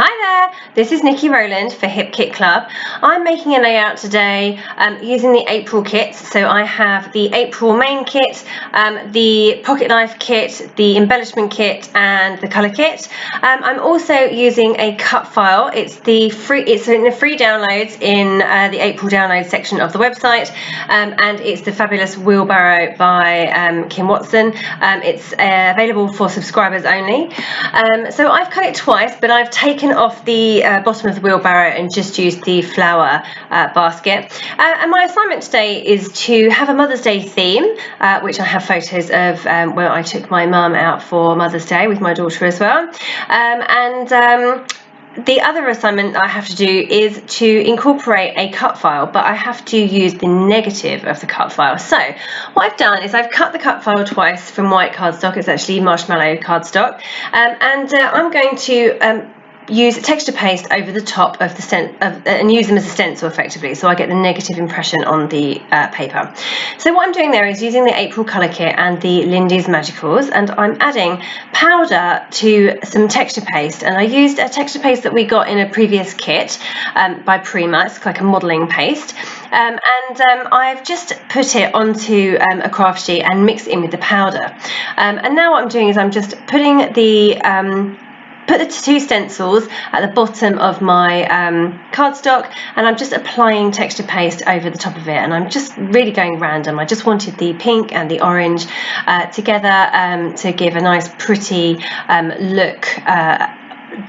Hi there, this is Niki ROwland for Hip Kit Club. I'm making a layout today using the April kits. So I have the April main kit, the pocket knife kit, the embellishment kit and the colour kit. I'm also using a cut file. It's in the free downloads in the April download section of the website, and it's the fabulous Wheelbarrow by Kim Watson. It's available for subscribers only. So I've cut it twice, but I've taken off the bottom of the wheelbarrow and just used the flower basket. And my assignment today is to have a Mother's Day theme, which I have photos of where I took my mum out for Mother's Day with my daughter as well. The other assignment I have to do is to incorporate a cut file, but I have to use the negative of the cut file. So what I've done is I've cut the cut file twice from white cardstock. It's actually marshmallow cardstock, and I'm going to use texture paste over the top of the and use them as a stencil effectively, so I get the negative impression on the paper. So what I'm doing there is using the April colour kit and the Lindy's Magicals, and I'm adding powder to some texture paste, and I used a texture paste that we got in a previous kit by Prima. It's like a modelling paste, and I've just put it onto a craft sheet and mixed it in with the powder, and now what I'm doing is I'm just putting put the two stencils at the bottom of my cardstock, and I'm just applying texture paste over the top of it, and I'm just really going random. I just wanted the pink and the orange together to give a nice pretty look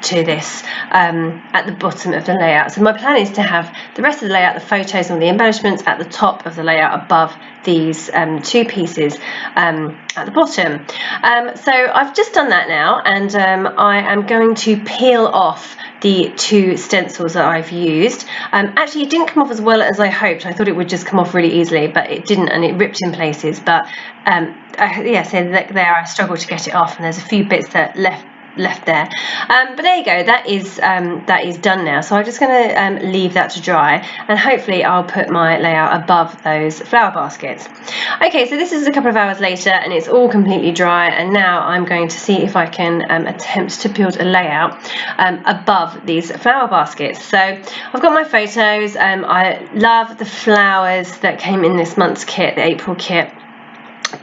to this at the bottom of the layout. So my plan is to have the rest of the layout, the photos and the embellishments, at the top of the layout above these two pieces at the bottom. So I've just done that now, and I am going to peel off the two stencils that I've used. Actually, it didn't come off as well as I hoped. I thought it would just come off really easily, but it didn't, and it ripped in places. But yeah, so there I struggled to get it off, and there's a few bits that left there, but there you go, that is done now. So I'm just going to leave that to dry, and hopefully I'll put my layout above those flower baskets. Okay, so this is a couple of hours later and it's all completely dry, and now I'm going to see if I can attempt to build a layout above these flower baskets. So I've got my photos. I love the flowers that came in this month's kit, the April kit.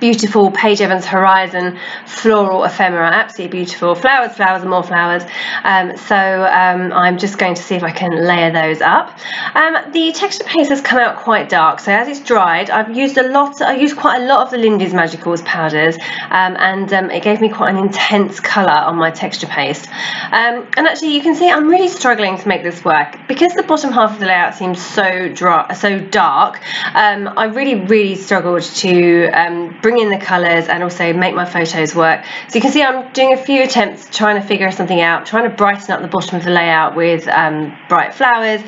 Beautiful Paige Evans Horizon floral ephemera, absolutely beautiful. Flowers, flowers and more flowers. So I'm just going to see if I can layer those up. The texture paste has come out quite dark, so as it's dried, I used quite a lot of the Lindy's Magicals powders, and it gave me quite an intense colour on my texture paste. And actually you can see I'm really struggling to make this work because the bottom half of the layout seems so dark. I really struggled to bring in the colours and also make my photos work. So you can see I'm doing a few attempts trying to figure something out, trying to brighten up the bottom of the layout with bright flowers.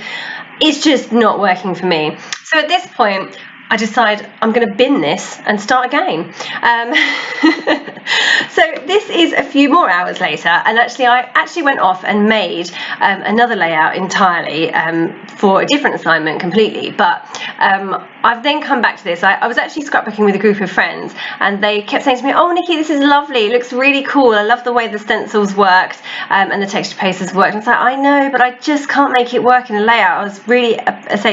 It's just not working for me. So at this point I decide I'm going to bin this and start again. So this is a few more hours later, and I went off and made another layout entirely for a different assignment completely, but I've then come back to this. I was actually scrapbooking with a group of friends, and they kept saying to me, "Oh Niki, this is lovely, it looks really cool, I love the way the stencils worked and the texture paste has worked." And so I know, but I just can't make it work in a layout. I was really,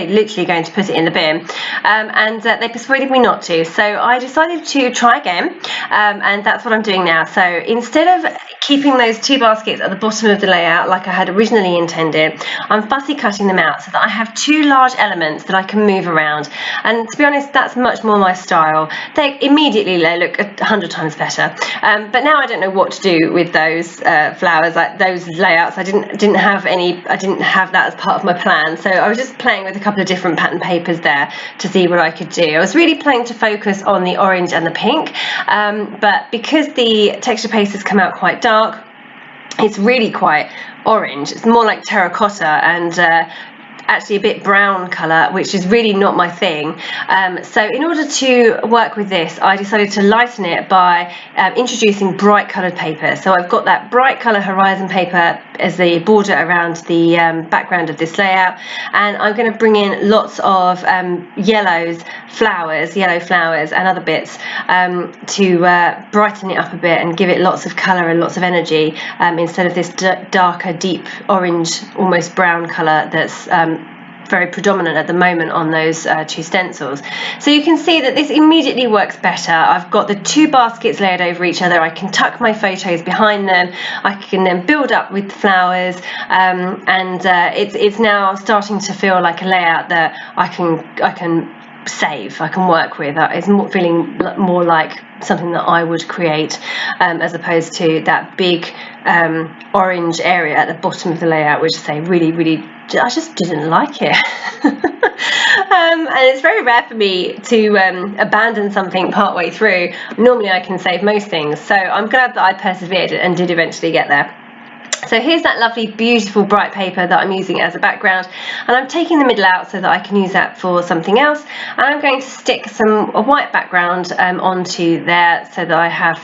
literally going to put it in the bin, and they persuaded me not to. So I decided to try again, and that's what I'm doing now. So instead of keeping those two baskets at the bottom of the layout like I had originally intended, I'm fussy cutting them out so that I have two large elements that I can move around. And to be honest, that's much more my style. They look 100 times better. But now I don't know what to do with those flowers, like those layouts. I didn't have that as part of my plan. So I was just playing with a couple of different pattern papers there to see what I could do. I was really planning to focus on the orange and the pink, but because the texture paste has come out quite dark, it's really quite orange. It's more like terracotta, and actually a bit brown colour, which is really not my thing. So in order to work with this, I decided to lighten it by introducing bright coloured paper. So I've got that bright colour horizon paper as the border around the background of this layout, and I'm going to bring in lots of yellow flowers and other bits to brighten it up a bit and give it lots of colour and lots of energy, instead of this darker, deep orange, almost brown colour that's very predominant at the moment on those two stencils. So you can see that this immediately works better. I've got the two baskets layered over each other. I can tuck my photos behind them. I can then build up with the flowers, and it's now starting to feel like a layout that I can save, I can work with. It's feeling more like something that I would create, as opposed to that big orange area at the bottom of the layout, which I say really I just didn't like it. And it's very rare for me to abandon something partway through. Normally I can save most things, so I'm glad that I persevered and did eventually get there. So here's that lovely, beautiful, bright paper that I'm using as a background, and I'm taking the middle out so that I can use that for something else, and I'm going to stick a white background onto there so that I have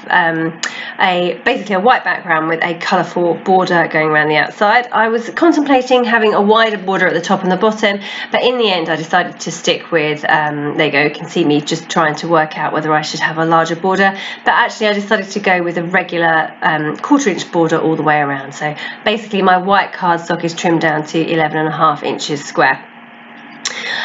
basically a white background with a colourful border going around the outside. I was contemplating having a wider border at the top and the bottom, but in the end I decided to stick with, there you go, you can see me just trying to work out whether I should have a larger border, but actually I decided to go with a regular 1/4 inch border all the way around. So basically my white cardstock is trimmed down to 11.5 inches square.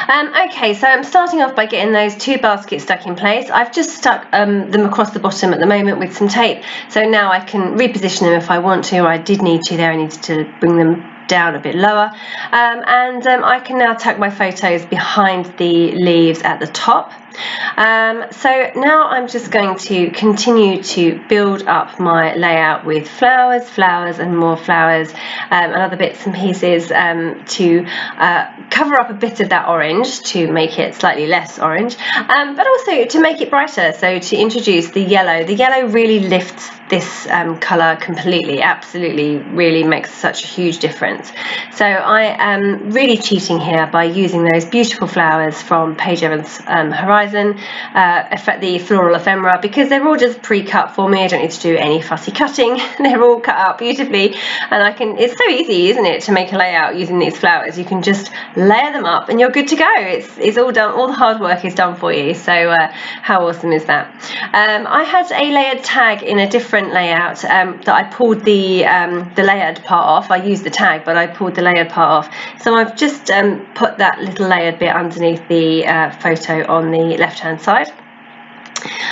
Okay, so I'm starting off by getting those two baskets stuck in place. I've just stuck them across the bottom at the moment with some tape, so now I can reposition them if I want to, or I did need to there. I needed to bring them down a bit lower, and I can now tuck my photos behind the leaves at the top. So now I'm just going to continue to build up my layout with flowers and more flowers, and other bits and pieces to cover up a bit of that orange to make it slightly less orange, but also to make it brighter. So to introduce the yellow really lifts this colour completely, absolutely, really makes such a huge difference. So I am really cheating here by using those beautiful flowers from Paige Evans Horizon, the floral ephemera, because they're all just pre-cut for me. I don't need to do any fussy cutting. They're all cut out beautifully, and it's so easy, isn't it, to make a layout using these flowers. You can just layer them up and you're good to go. It's all done, all the hard work is done for you. So how awesome is that? I had a layered tag in a different layout that I pulled the layered part off. I used the tag, but I pulled the layered part off. So I've just put that little layered bit underneath the photo on the left hand side.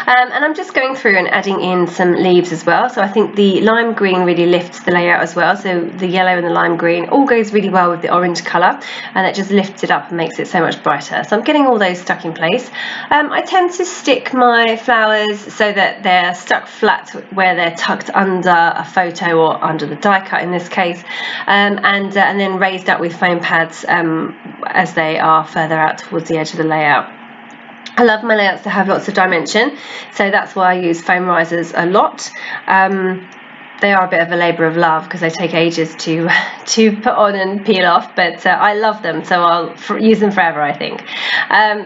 And I'm just going through and adding in some leaves as well. So I think the lime green really lifts the layout as well. So the yellow and the lime green all goes really well with the orange colour, and it just lifts it up and makes it so much brighter. So I'm getting all those stuck in place. I tend to stick my flowers so that they're stuck flat where they're tucked under a photo or under the die cut in this case, and then raised up with foam pads as they are further out towards the edge of the layout. I love my layouts to have lots of dimension, so that's why I use foam risers a lot. They are a bit of a labour of love because they take ages to put on and peel off, but I love them, so I'll use them forever, I think.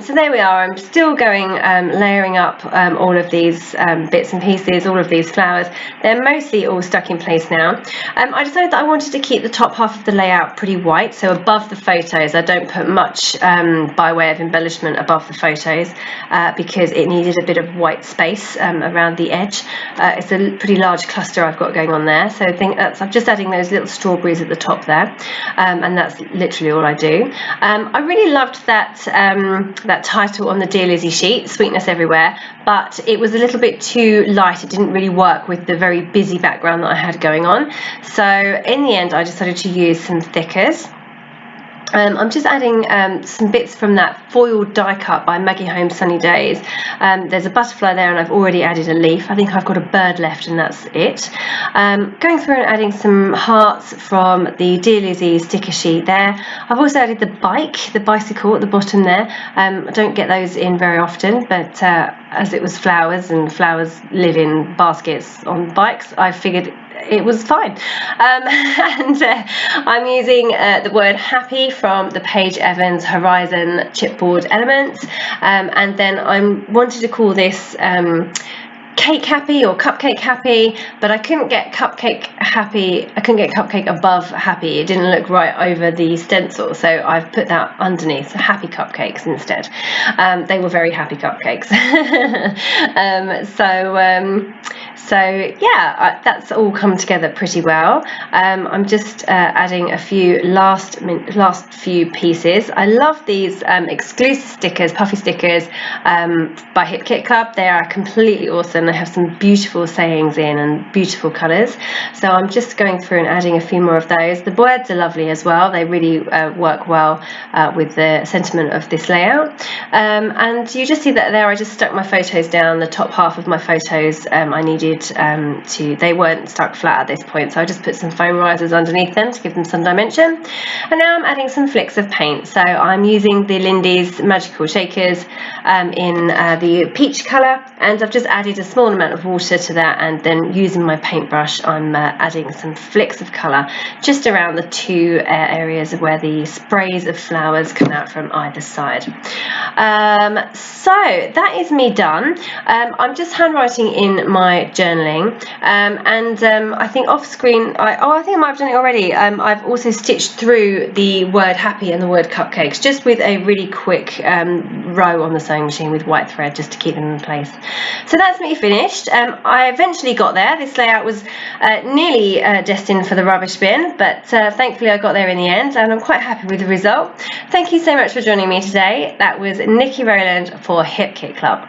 So there we are. I'm still going layering up all of these bits and pieces, all of these flowers. They're mostly all stuck in place now. I decided that I wanted to keep the top half of the layout pretty white, so above the photos I don't put much by way of embellishment above the photos, because it needed a bit of white space around the edge. It's a pretty large cluster I've got going on there, so I think I'm just adding those little strawberries at the top there, and that's literally all I do. I really loved that that title on the Dear Lizzie sheet, Sweetness Everywhere, but it was a little bit too light. It didn't really work with the very busy background that I had going on, so in the end I decided to use some thickers. I'm just adding some bits from that foiled die cut by Maggie Holmes Sunny Days. There's a butterfly there and I've already added a leaf. I think I've got a bird left and that's it. Going through and adding some hearts from the Dear Lizzie sticker sheet there. I've also added the bicycle at the bottom there. I don't get those in very often, but as it was flowers and flowers live in baskets on bikes, I figured it was fine. And I'm using the word happy from the Paige Evans Horizon chipboard elements, and then I wanted to call this cake happy or cupcake happy, but I couldn't get cupcake happy. I couldn't get cupcake above happy. It didn't look right over the stencil, so I've put that underneath, happy cupcakes instead. They were very happy cupcakes. So yeah, that's all come together pretty well. I'm just adding a few last few pieces. I love these exclusive stickers, puffy stickers by Hip Kit Club. They are completely awesome. They have some beautiful sayings in and beautiful colours. So I'm just going through and adding a few more of those. The words are lovely as well. They really work well with the sentiment of this layout. And you just see that there I just stuck my photos down, the top half of my photos. I needed they weren't stuck flat at this point, so I just put some foam risers underneath them to give them some dimension. And now I'm adding some flicks of paint. So I'm using the Lindy's Magical Shakers in the peach colour, and I've just added a small amount of water to that, and then using my paintbrush I'm adding some flicks of colour just around the two areas where the sprays of flowers come out from either side. So that is me done. I'm just handwriting in my journaling, and I think off screen, I think I might have done it already. I've also stitched through the word happy and the word cupcakes just with a really quick row on the sewing machine with white thread just to keep them in place. So that's me finished. I eventually got there. This layout was nearly destined for the rubbish bin, but thankfully I got there in the end, and I'm quite happy with the result. Thank you so much for joining me today. That was Niki ROwland for Hip Kit Club.